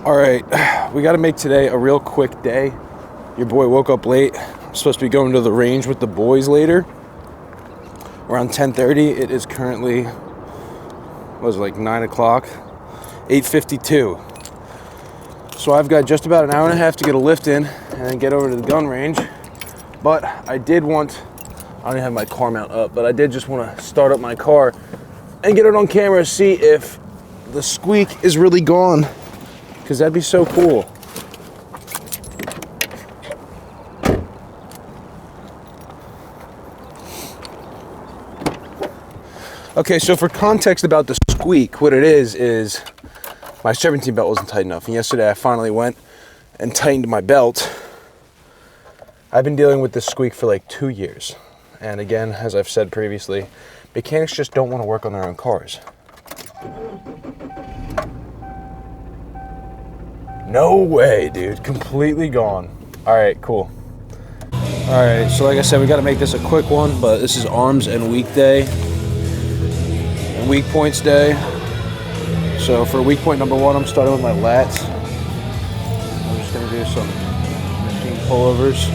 All right, we got to make today a real quick day. Your boy woke up late. I'm supposed to be going to the range with the boys later. Around 10:30. It is currently, like 9 o'clock? 8:52. So I've got just about an hour and a half to get a lift in and then get over to the gun range. But I don't even have my car mount up, but I did just want to start up my car and get it on camera, see if the squeak is really gone. Because that'd be so cool. Okay, so for context about the squeak, what it is my serpentine belt wasn't tight enough. And yesterday I finally went and tightened my belt. I've been dealing with this squeak for like 2 years. And again, as I've said previously, mechanics just don't want to work on their own cars. No way, dude. Completely gone. All right, cool. All right, so like I said, we got to make this a quick one, but this is arms and week day and weak points day. So for weak point number 1, I'm starting with my lats. I'm just going to do some machine pullovers.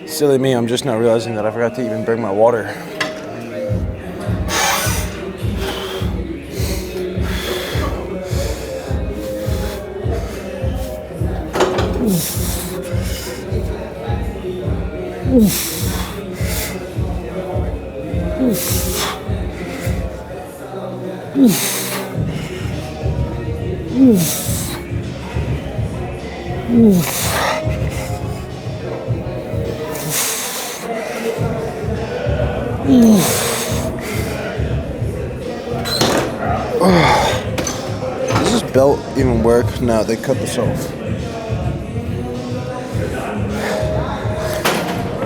Silly me, I'm just now realizing that I forgot to even bring my water. Does this belt even work? No, they cut this off.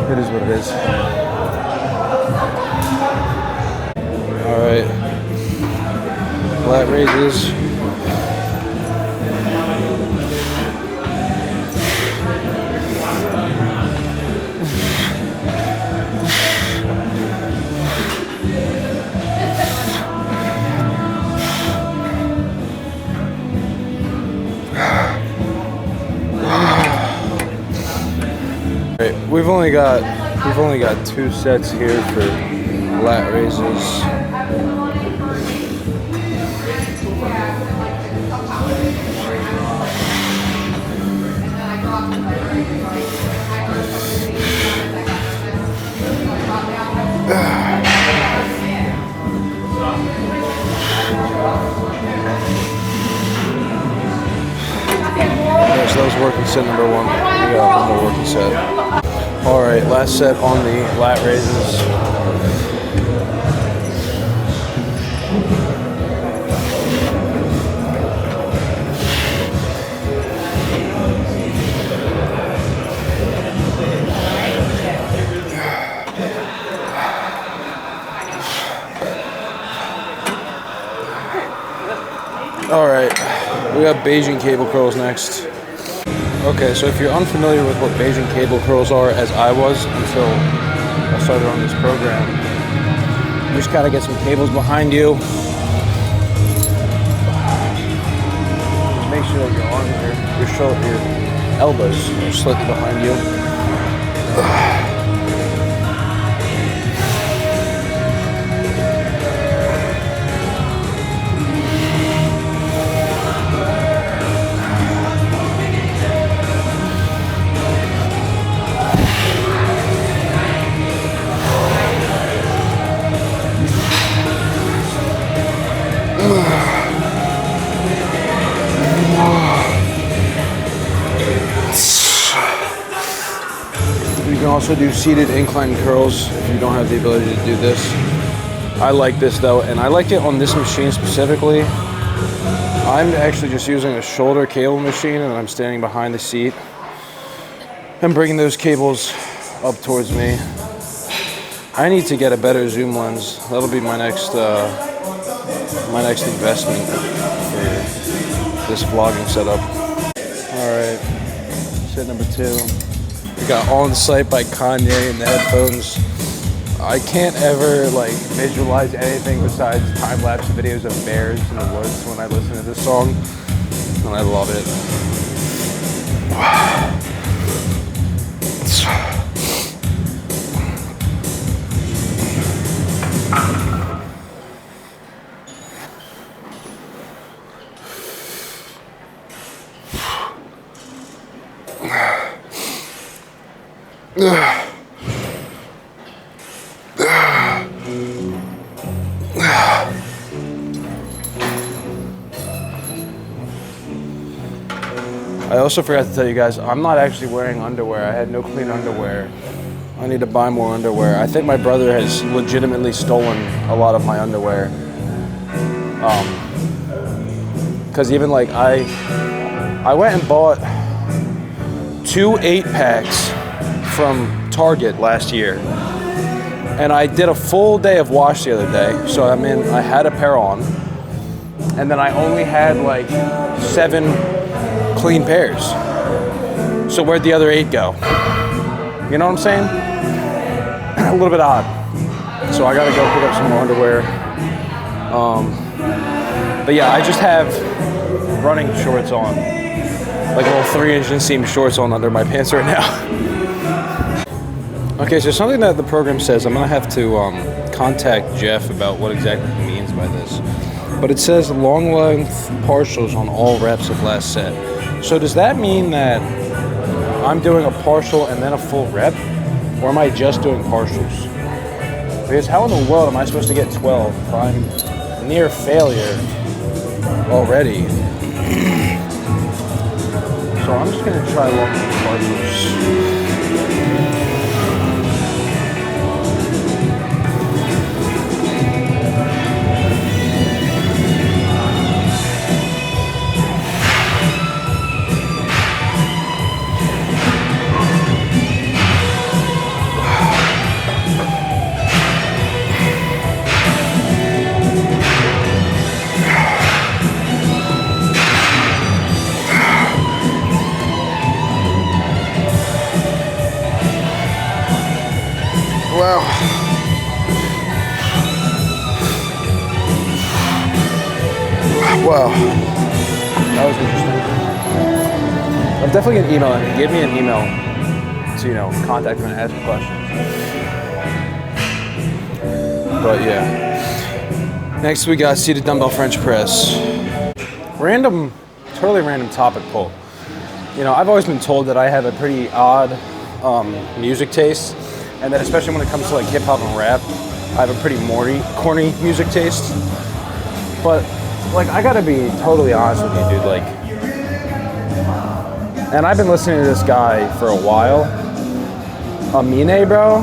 It is what it is. Alright. Flat raises. We've only got 2 sets here for lat raises. So that was working set number 1. We got one more working set. Alright, last set on the lat raises. Alright, we got Beijing cable curls next. Okay, so if you're unfamiliar with what Beijing cable curls are, as I was until I started on this program, you just gotta get some cables behind you. Just make sure that your arms, your elbows are slightly behind you. also do seated incline curls if you don't have the ability to do this. I like this though, and I like it on this machine specifically. I'm actually just using a shoulder cable machine, and I'm standing behind the seat and bringing those cables up towards me. I need to get a better zoom lens. That'll be my next investment for this vlogging setup. All right, set number 2. We got On Sight by Kanye in the headphones. I can't ever like visualize anything besides time-lapse videos of bears in the woods when I listen to this song, and I love it. I also forgot to tell you guys, I'm not actually wearing underwear. I had no clean underwear. I need to buy more underwear. I think my brother has legitimately stolen a lot of my underwear. Because even like I went and bought 2 8-packs from Target last year. And I did a full day of wash the other day. So I mean, I had a pair on. And then I only had like 7 clean pairs. So where'd the other 8 go? You know what I'm saying? A little bit odd. So I gotta go pick up some more underwear. But yeah, I just have running shorts on. Like little 3-inch inseam shorts on under my pants right now. Okay, so something that the program says, I'm gonna have to contact Jeff about what exactly he means by this. But it says long length partials on all reps of last set. So does that mean that I'm doing a partial and then a full rep? Or am I just doing partials? Because how in the world am I supposed to get 12 if I'm near failure already? So I'm just gonna try long length partials. Wow. Wow. That was interesting. I'm definitely going to email him. Give me an email to, contact him and ask questions. But yeah. Next we got seated dumbbell French press. Totally random topic pull. I've always been told that I have a pretty odd music taste. And then especially when it comes to like hip hop and rap, I have a pretty corny music taste. But like I gotta be totally honest with you, dude. Like, and I've been listening to this guy for a while. Amine, bro.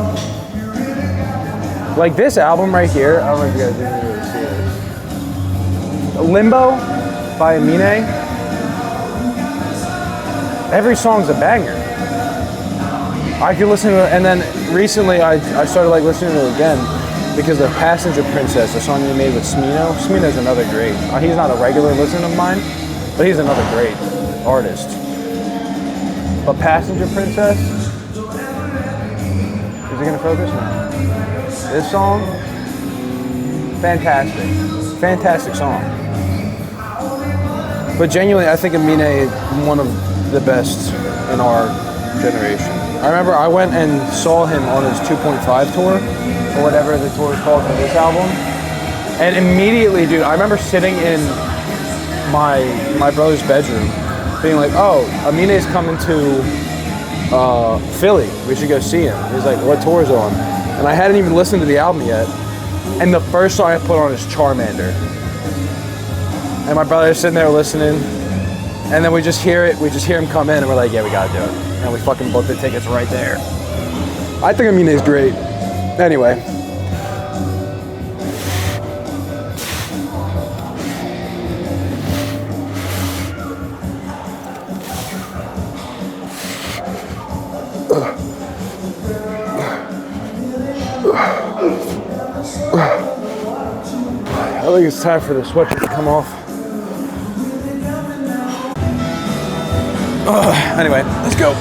Like this album right here, I don't know if you guys didn't really see this. Limbo by Amine. Every song's a banger. I could listen to it, and then recently I started like listening to it again because of Passenger Princess, the song he made with Smino. Smino's another great. He's not a regular listener of mine, but he's another great artist. But Passenger Princess, is it gonna focus now? This song, fantastic song. But genuinely, I think Amine is one of the best in our generation. I remember I went and saw him on his 2.5 tour, or whatever the tour is called for this album. And immediately, dude, I remember sitting in my brother's bedroom, being like, oh, Amine's coming to Philly. We should go see him. He's like, what tour is on? And I hadn't even listened to the album yet. And the first song I put on is Charmander. And my brother's sitting there listening. And then we just hear him come in, and we're like, yeah, we gotta do it. And we fucking booked the tickets right there. I think Amina is great. Anyway. I think it's time for the sweatshirt to come off. Anyway, let's go.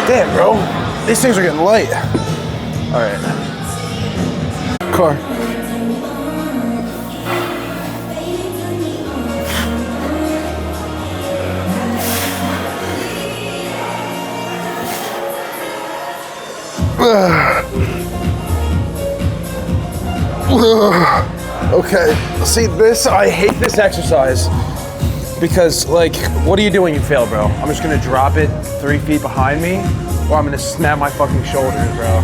Damn, bro. These things are getting light. All right. Car. Okay, see this, I hate this exercise because like, what are you doing? You fail, bro. I'm just gonna drop it 3 feet behind me or I'm gonna snap my fucking shoulders, bro.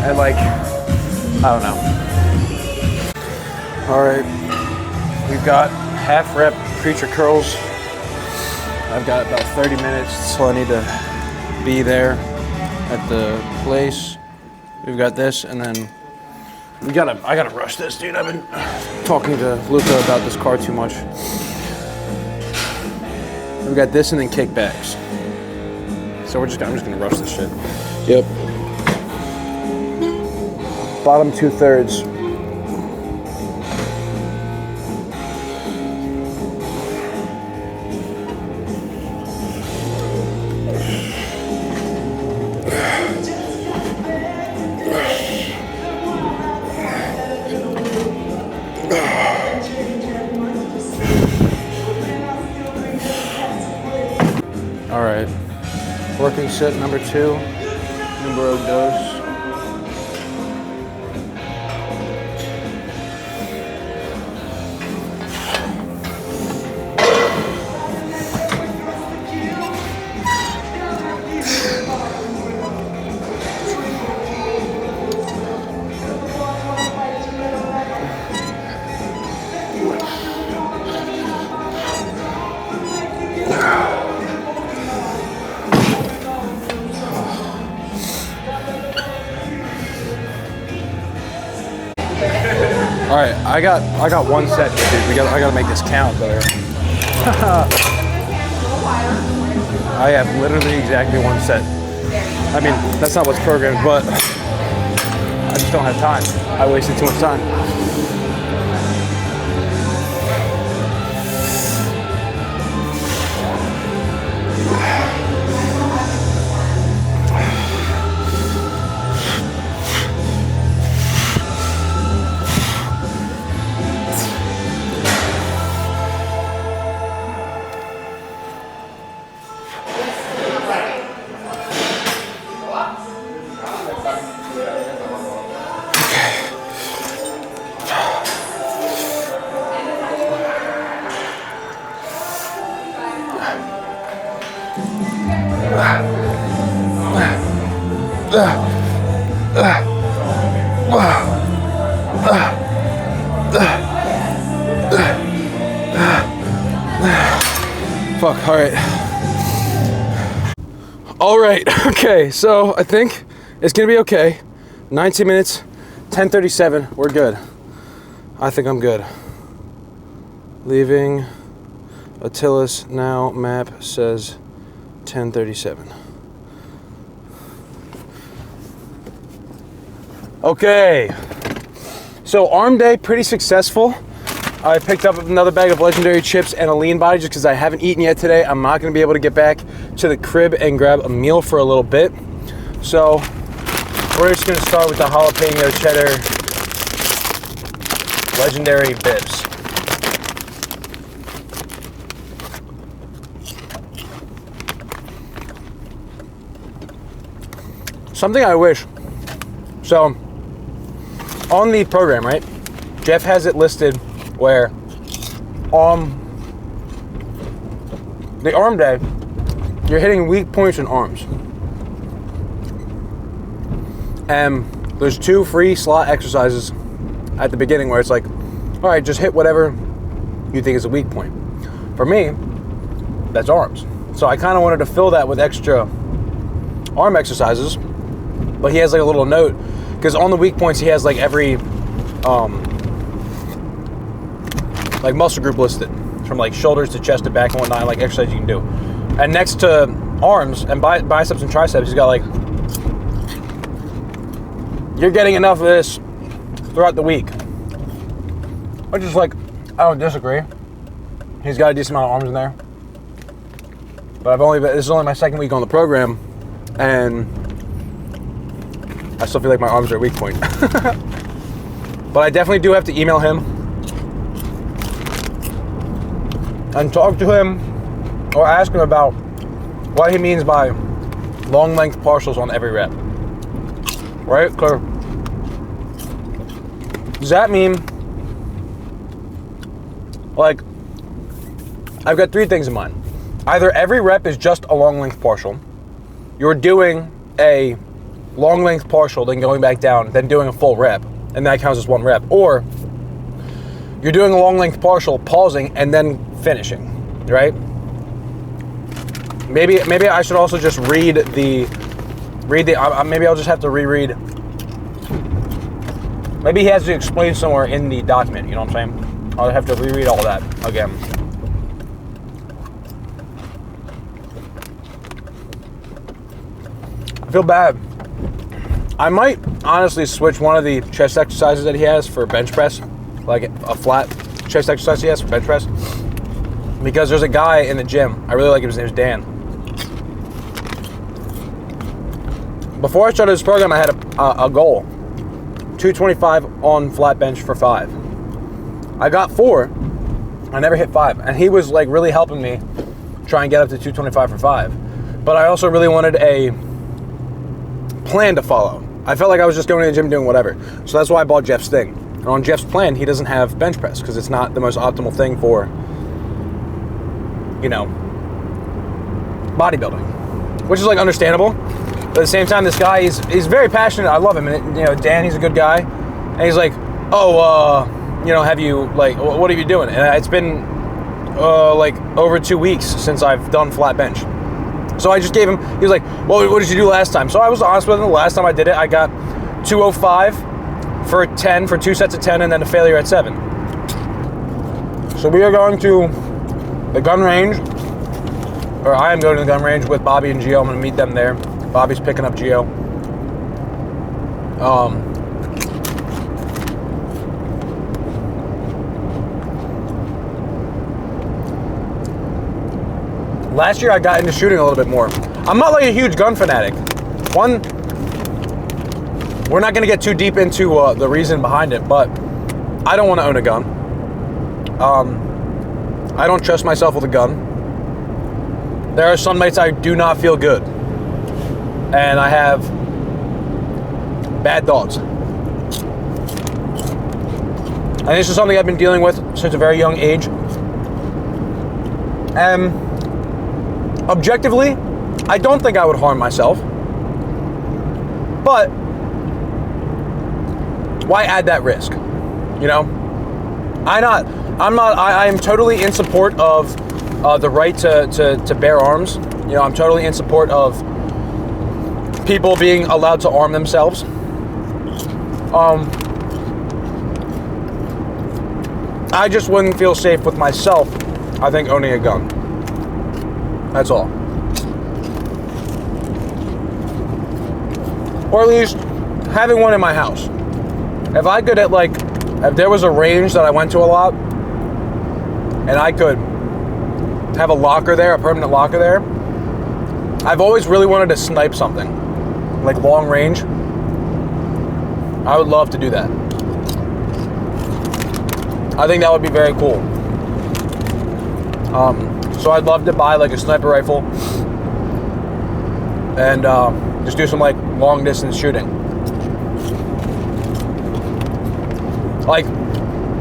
And like, I don't know. All right, we've got half rep preacher curls. I've got about 30 minutes, so I need to be there at the place. We've got this, and then I gotta rush this, dude. I've been talking to Luca about this car too much. We've got this and then kickbacks. So I'm just gonna rush this shit. Yep. Bottom 2/3. All right, working set number 2, numero dos. All right, I got one set here, dude. I gotta make this count better. I have literally exactly one set. I mean, that's not what's programmed, but I just don't have time. I wasted too much time. Fuck, all right, okay, so I think it's gonna be okay. 19 minutes, 10:37, we're good. I think I'm good. Leaving Attilas now, map says 10:37. Okay, so arm day, pretty successful. I picked up another bag of Legendary chips and a Lean Body just because I haven't eaten yet today. I'm not going to be able to get back to the crib and grab a meal for a little bit. So We're just going to start with the jalapeno cheddar legendary bibs. Something I wish. So, on the program, right? Jeff has it listed where on the arm day, you're hitting weak points in arms. And there's 2 free slot exercises at the beginning where it's like, all right, just hit whatever you think is a weak point. For me, that's arms. So I kind of wanted to fill that with extra arm exercises, but he has like a little note, because on the weak points he has like every like muscle group listed, from like shoulders to chest to back and whatnot, like exercise you can do. And next to arms and biceps and triceps, he's got like, you're getting enough of this throughout the week. Which is like, I don't disagree. He's got a decent amount of arms in there. But this is only my second week on the program, and I still feel like my arms are a weak point. But I definitely do have to email him and talk to him or ask him about what he means by long length partials on every rep. Right? Clear. Does that mean, like, I've got 3 things in mind. Either every rep is just a long length partial, you're doing a long length partial, then going back down, then doing a full rep, and that counts as 1 rep, or you're doing a long length partial, pausing, and then finishing, right? Maybe I should also just read the, maybe I'll just have to reread. Maybe he has to explain somewhere in the document, you know what I'm saying? I'll have to reread all that again. I feel bad. I might honestly switch one of the chest exercises that he has for bench press, like a flat chest exercise he has for bench press, because there's a guy in the gym, I really like him, his name's Dan. Before I started this program, I had a goal, 225 on flat bench for 5. I got 4, I never hit 5, and he was like really helping me try and get up to 225 for 5. But I also really wanted a plan to follow. I felt like I was just going to the gym doing whatever. So that's why I bought Jeff's thing. And on Jeff's plan, he doesn't have bench press because it's not the most optimal thing for, you know, bodybuilding, which is like understandable. But at the same time, this guy, he's very passionate. I love him. And, you know, Dan, he's a good guy. And he's like, oh, you know, have you, like, what are you doing? And it's been like over 2 weeks since I've done flat bench. So I just gave him, he was like, well, what did you do last time? So I was honest with him. The last time I did it, I got 205 for 10, for 2 sets of 10, and then a failure at 7. So we are going to the gun range, or I am going to the gun range with Bobby and Gio. I'm going to meet them there. Bobby's picking up Gio. Last year I got into shooting a little bit more. I'm not like a huge gun fanatic. One, we're not gonna get too deep into the reason behind it, but I don't want to own a gun. I don't trust myself with a gun. There are some nights I do not feel good. And I have bad thoughts. And this is something I've been dealing with since a very young age. And objectively, I don't think I would harm myself. But why add that risk? You know? I am totally in support of the right to bear arms. You know, I'm totally in support of people being allowed to arm themselves. I just wouldn't feel safe with myself, I think, owning a gun. That's all. Or at least having one in my house. If I could if there was a range that I went to a lot, and I could have a locker there, a permanent locker there, I've always really wanted to snipe something, like long range. I would love to do that. I think that would be very cool. So I'd love to buy like a sniper rifle and just do some like long distance shooting. Like,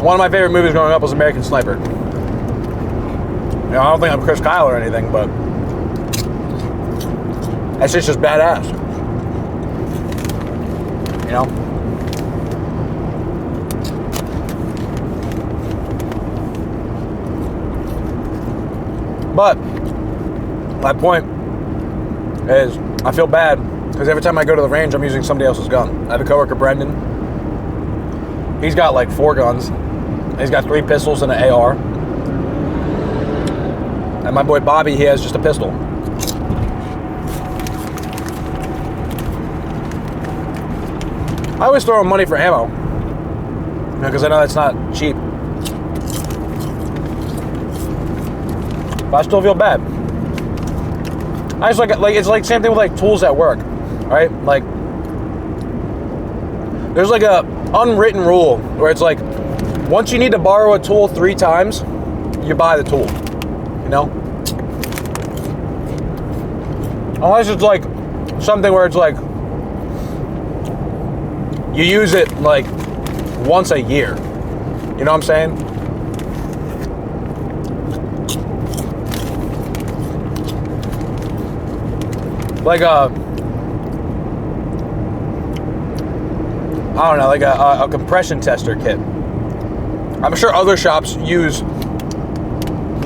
one of my favorite movies growing up was American Sniper. You know, I don't think I'm Chris Kyle or anything, but that shit's just badass. You know? But my point is, I feel bad because every time I go to the range, I'm using somebody else's gun. I have a coworker, Brendan. He's got like 4 guns. He's got 3 pistols and an AR. And my boy Bobby, he has just a pistol. I always throw him money for ammo, because I know that's not cheap. But I still feel bad. I just like it's like same thing with like tools at work, right? Like, there's like a unwritten rule where it's like, once you need to borrow a tool 3 times, you buy the tool, you know? Unless it's like something where it's like, you use it like once a year, you know what I'm saying? Like I don't know, like a compression tester kit. I'm sure other shops use, you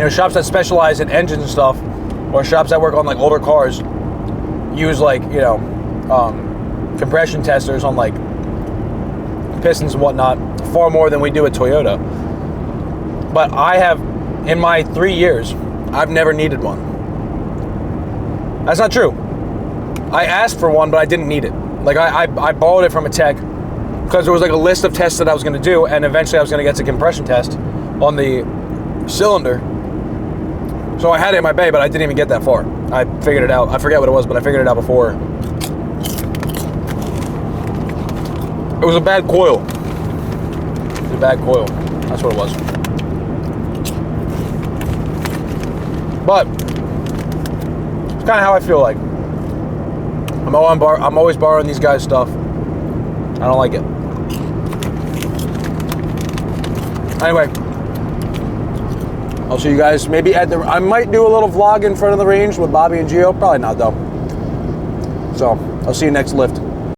know, shops that specialize in engines and stuff, or shops that work on like older cars, use like, you know, compression testers on like pistons and whatnot, far more than we do at Toyota. But I have, in my 3 years, I've never needed one. That's not true. I asked for one, but I didn't need it. Like, I borrowed it from a tech because there was like a list of tests that I was going to do, and eventually I was going to get to compression test on the cylinder. So I had it in my bay, but I didn't even get that far. I figured it out. I forget what it was, but I figured it out before. It was a bad coil. It was a bad coil. That's what it was. But it's kind of how I feel like. I'm always borrowing these guys' stuff. I don't like it. Anyway, I'll see you guys maybe at the... I might do a little vlog in front of the range with Bobby and Gio. Probably not, though. So, I'll see you next lift.